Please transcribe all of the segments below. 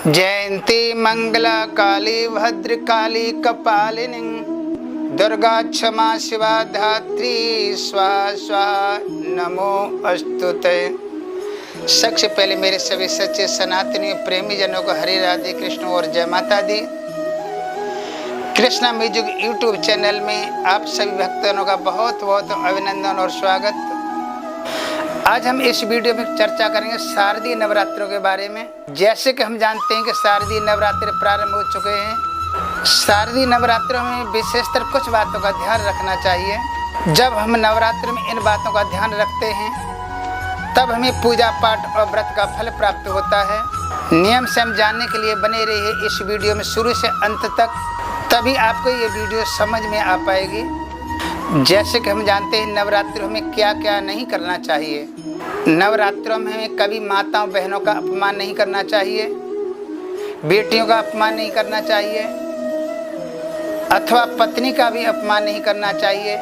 जयंती मंगला काली भद्रकाली कपालिनी दुर्गा क्षमा शिवा धात्री स्वाहा स्वाहा नमो अस्तुते। सबसे पहले मेरे सभी सच्चे सनातनी प्रेमी जनों को हरे राधे कृष्ण और जय माता दी। कृष्णा म्यूजिक यूट्यूब चैनल में आप सभी भक्तों का बहुत बहुत अभिनंदन और स्वागत। आज हम इस वीडियो में चर्चा करेंगे शारदीय नवरात्रों के बारे में। जैसे कि हम जानते हैं कि शारदीय नवरात्र प्रारंभ हो चुके हैं। शारदीय नवरात्रों में विशेषतर कुछ बातों का ध्यान रखना चाहिए। जब हम नवरात्र में इन बातों का ध्यान रखते हैं तब हमें पूजा पाठ और व्रत का फल प्राप्त होता है। नियम से हम जानने के लिए बने रहिए इस वीडियो में शुरू से अंत तक, तभी आपको ये वीडियो समझ में आ पाएगी। जैसे कि हम जानते हैं नवरात्रों में क्या क्या नहीं करना चाहिए। नवरात्रों में हमें कभी माताओं बहनों का अपमान नहीं करना चाहिए, बेटियों का अपमान नहीं करना चाहिए, अथवा पत्नी का भी अपमान नहीं करना चाहिए,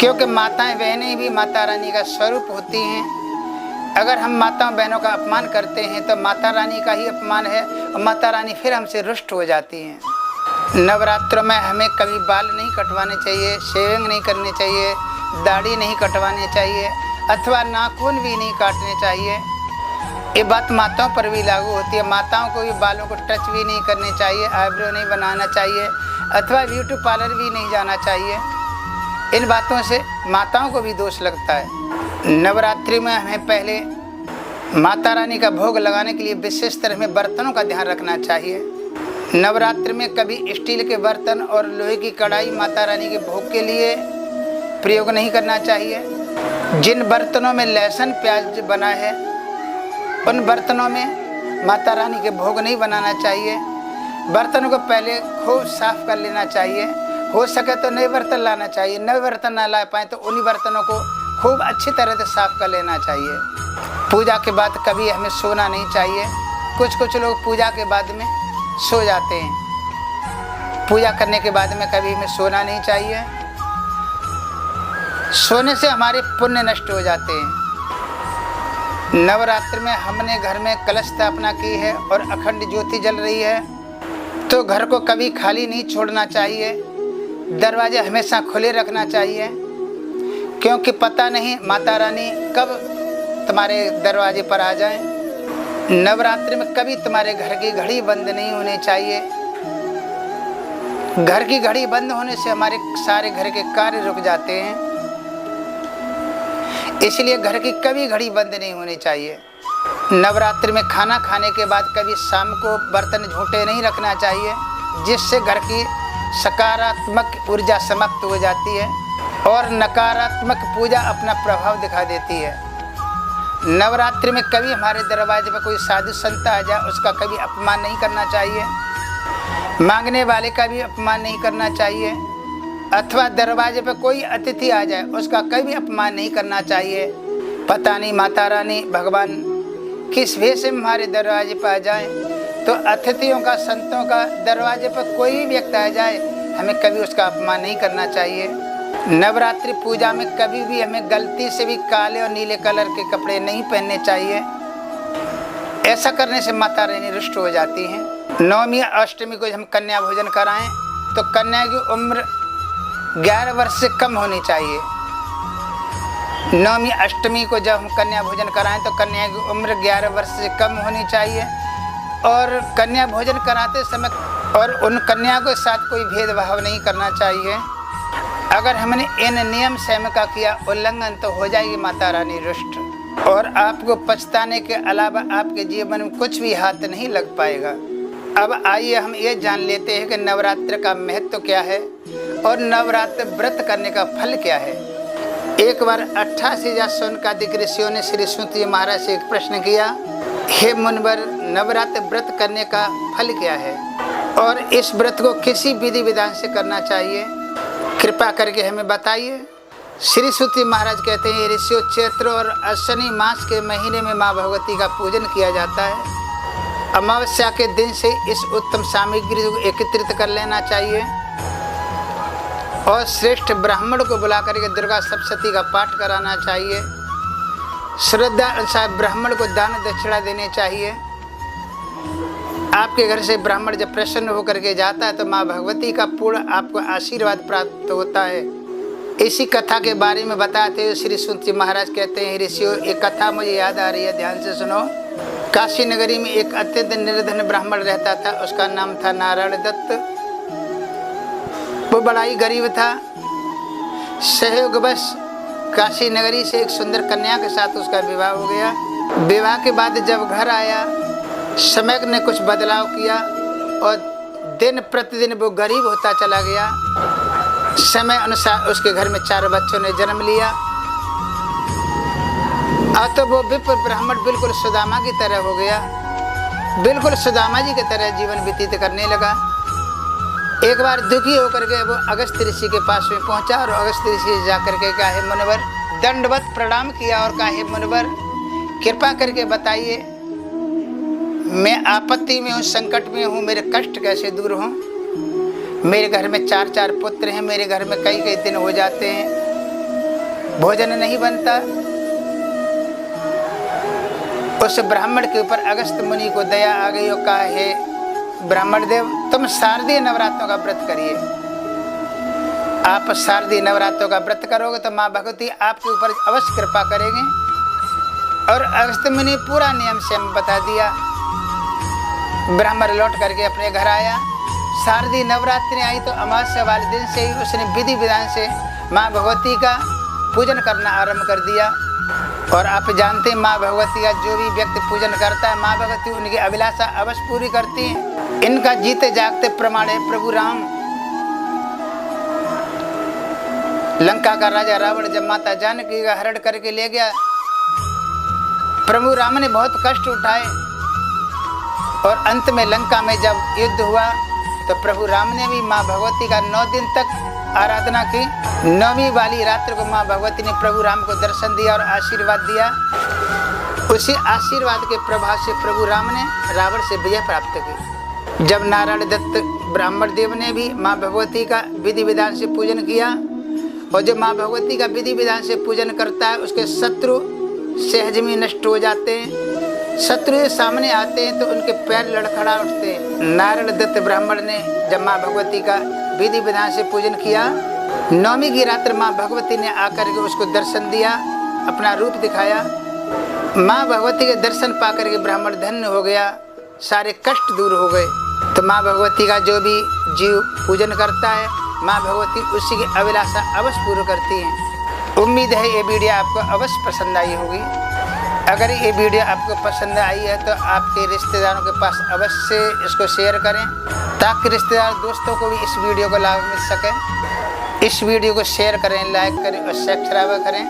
क्योंकि माताएं बहनें भी माता रानी का स्वरूप होती हैं। अगर हम माताओं बहनों का अपमान करते हैं तो माता रानी का ही अपमान है और माता रानी फिर हमसे रुष्ट हो जाती हैं। नवरात्रों में हमें कभी बाल नहीं कटवाने चाहिए, शेविंग नहीं करनी चाहिए, दाढ़ी नहीं कटवानी चाहिए, अथवा नाखून भी नहीं काटने चाहिए। ये बात माताओं पर भी लागू होती है। माताओं को भी बालों को टच भी नहीं करने चाहिए, आईब्रो नहीं बनाना चाहिए, अथवा ब्यूटी पार्लर भी नहीं जाना चाहिए। इन बातों से माताओं को भी दोष लगता है। नवरात्रि में हमें पहले माता रानी का भोग लगाने के लिए विशेष तरह में बर्तनों का ध्यान रखना चाहिए। नवरात्र में कभी स्टील के बर्तन और लोहे की कढ़ाई माता रानी के भोग के लिए प्रयोग नहीं करना चाहिए। जिन बर्तनों में लहसुन प्याज बना है उन बर्तनों में माता रानी के भोग नहीं बनाना चाहिए। बर्तनों को पहले खूब साफ कर लेना चाहिए। हो सके तो नए बर्तन लाना चाहिए। नए बर्तन ना ला पाए तो उन्हीं बर्तनों को खूब अच्छी तरह से साफ कर लेना चाहिए। पूजा के बाद कभी हमें सोना नहीं चाहिए। कुछ लोग पूजा के बाद में सो जाते हैं। पूजा करने के बाद में कभी हमें सोना नहीं चाहिए। सोने से हमारे पुण्य नष्ट हो जाते हैं। नवरात्र में हमने घर में कलश स्थापना की है और अखंड ज्योति जल रही है तो घर को कभी खाली नहीं छोड़ना चाहिए। दरवाजे हमेशा खुले रखना चाहिए, क्योंकि पता नहीं माता रानी कब तुम्हारे दरवाजे पर आ जाएं। नवरात्रि में कभी तुम्हारे घर की घड़ी बंद नहीं होनी चाहिए। घर की घड़ी बंद होने से हमारे सारे घर के कार्य रुक जाते हैं। इसलिए घर की कभी घड़ी बंद नहीं होनी चाहिए। नवरात्रि में खाना खाने के बाद कभी शाम को बर्तन झूठे नहीं रखना चाहिए, जिससे घर की सकारात्मक ऊर्जा समाप्त हो जाती है और नकारात्मक पूजा अपना प्रभाव दिखा देती है। नवरात्रि में कभी हमारे दरवाजे पर कोई साधु संत आ जाए उसका कभी अपमान नहीं करना चाहिए। मांगने वाले का भी अपमान नहीं करना चाहिए, अथवा दरवाजे पर कोई अतिथि आ जाए उसका कभी अपमान नहीं करना चाहिए। पता नहीं माता रानी भगवान किस वेश में हमारे दरवाजे पर आ जाए, तो अतिथियों का संतों का दरवाजे पर कोई भी व्यक्ति आ जाए हमें कभी उसका अपमान नहीं करना चाहिए। नवरात्रि पूजा में कभी भी हमें गलती से भी काले और नीले कलर के कपड़े नहीं पहनने चाहिए। ऐसा करने से माता रानी रुष्ट हो जाती हैं। नवमी अष्टमी को हम कन्या भोजन कराएं तो कन्या की उम्र 11 वर्ष से कम होनी चाहिए। नवमी अष्टमी को जब हम कन्या भोजन कराएं तो कन्या की उम्र 11 वर्ष से कम होनी चाहिए। और कन्या भोजन कराते समय और उन कन्या के साथ कोई भेदभाव नहीं करना चाहिए। अगर हमने इन नियम संयम का किया उल्लंघन तो हो जाएगी माता रानी रुष्ट और आपको पछताने के अलावा आपके जीवन में कुछ भी हाथ नहीं लग पाएगा। अब आइए हम ये जान लेते हैं कि नवरात्र का महत्व क्या है और नवरात्र व्रत करने का फल क्या है। एक बार 88,000 सोनकादिक ऋषियों ने श्री सूत जी महाराज से एक प्रश्न किया, हे मुनिवर, नवरात्र व्रत करने का फल क्या है और इस व्रत को किसी विधि विधान से करना चाहिए, कृपा करके हमें बताइए। श्री सूत जी महाराज कहते हैं, ऋषियों, चैत्र और अश्विनी मास के महीने में माँ भगवती का पूजन किया जाता है। अमावस्या के दिन से इस उत्तम सामग्री को एकत्रित कर लेना चाहिए और श्रेष्ठ ब्राह्मण को बुला करके दुर्गा सप्तशती का पाठ कराना चाहिए। श्रद्धा अनुसार ब्राह्मण को दान दक्षिणा देने चाहिए। आपके घर से ब्राह्मण जब प्रसन्न होकर के जाता है तो माँ भगवती का पूर्ण आपको आशीर्वाद प्राप्त होता है। इसी कथा के बारे में बताते हुए श्री सुत जी महाराज कहते हैं, ऋषियों एक कथा मुझे याद आ रही है, ध्यान से सुनो। काशी नगरी में एक अत्यंत निर्धन ब्राह्मण रहता था, उसका नाम था नारायण दत्त। वो बड़ा ही गरीब था। सहयोगवश काशी नगरी से एक सुंदर कन्या के साथ उसका विवाह हो गया। विवाह के बाद जब घर आया, समय ने कुछ बदलाव किया और दिन प्रतिदिन वो गरीब होता चला गया। समय अनुसार उसके घर में 4 बच्चों ने जन्म लिया। अब तो वो विप्र ब्राह्मण बिल्कुल सुदामा की तरह हो गया, बिल्कुल सुदामा जी की तरह जीवन व्यतीत करने लगा। एक बार दुखी होकर के वो अगस्त ऋषि के पास में पहुंचा और अगस्त ऋषि जाकर के कहा, हे मुनिवर, दंडवत प्रणाम किया और कहा, हे मुनिवर कृपा करके बताइए, मैं आपत्ति में हूँ, संकट में हूँ, मेरे कष्ट कैसे दूर हों। मेरे घर में 4 पुत्र हैं, मेरे घर में कई दिन हो जाते हैं, भोजन नहीं बनता। उस ब्राह्मण के ऊपर अगस्त मुनि को दया आ गई और कहा, हे ब्राह्मण देव, तुम शारदीय नवरात्रों का व्रत करिए। आप शारदीय नवरात्रों का व्रत करोगे तो माँ भगवती आपके ऊपर अवश्य कृपा करेंगे। और अगस्त मुनि पूरा नियम से बता दिया। ब्राह्मण लौट करके अपने घर आया। शारदीय नवरात्रि आई तो अमावस्या वाले दिन से ही उसने विधि विधान से माँ भगवती का पूजन करना आरंभ कर दिया। और आप जानते हैं, माँ भगवती का जो भी व्यक्ति पूजन करता है, माँ भगवती उनकी अभिलाषा अवश्य पूरी करती हैं। इनका जीते जागते प्रमाण है प्रभु राम। लंका का राजा रावण जब माता जानकी का हरण करके ले गया, प्रभु राम ने बहुत कष्ट उठाए और अंत में लंका में जब युद्ध हुआ तो प्रभु राम ने भी माँ भगवती का 9 दिन तक आराधना की। 9वीं वाली रात्र को माँ भगवती ने प्रभु राम को दर्शन दिया और आशीर्वाद दिया। उसी आशीर्वाद के प्रभाव से प्रभु राम ने रावण से विजय प्राप्त की। जब नारायण दत्त ब्राह्मण देव ने भी माँ भगवती का विधि विधान से पूजन किया, और जो माँ भगवती का विधि विधान से पूजन करता है उसके शत्रु सहज में नष्ट हो जाते हैं। शत्रु सामने आते हैं तो उनके पैर लड़खड़ा उठते हैं। नारायण दत्त ब्राह्मण ने जब माँ भगवती का विधि विधान से पूजन किया, 9वीं की रात्र माँ भगवती ने आकर के उसको दर्शन दिया, अपना रूप दिखाया। माँ भगवती के दर्शन पाकर के ब्राह्मण धन्य हो गया, सारे कष्ट दूर हो गए। तो माँ भगवती का जो भी जीव पूजन करता है, माँ भगवती उसी की अभिलाषा अवश्य पूर्ण करती हैं। उम्मीद है ये वीडियो आपको अवश्य पसंद आई होगी। अगर ये वीडियो आपको पसंद आई है तो आपके रिश्तेदारों के पास अवश्य इसको शेयर करें, ताकि रिश्तेदार दोस्तों को भी इस वीडियो को लाभ मिल सके। इस वीडियो को शेयर करें, लाइक करें और सब्सक्राइब करें।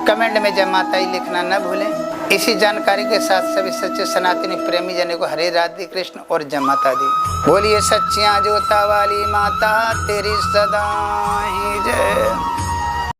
कमेंट में जय माता दी लिखना न भूलें। इसी जानकारी के साथ सभी सच्चे सनातनी प्रेमी जनों को हरे राधे कृष्ण और जय माता दी। बोलिए सच्चियाँ जोता वाली माता तेरी सदा ही जय।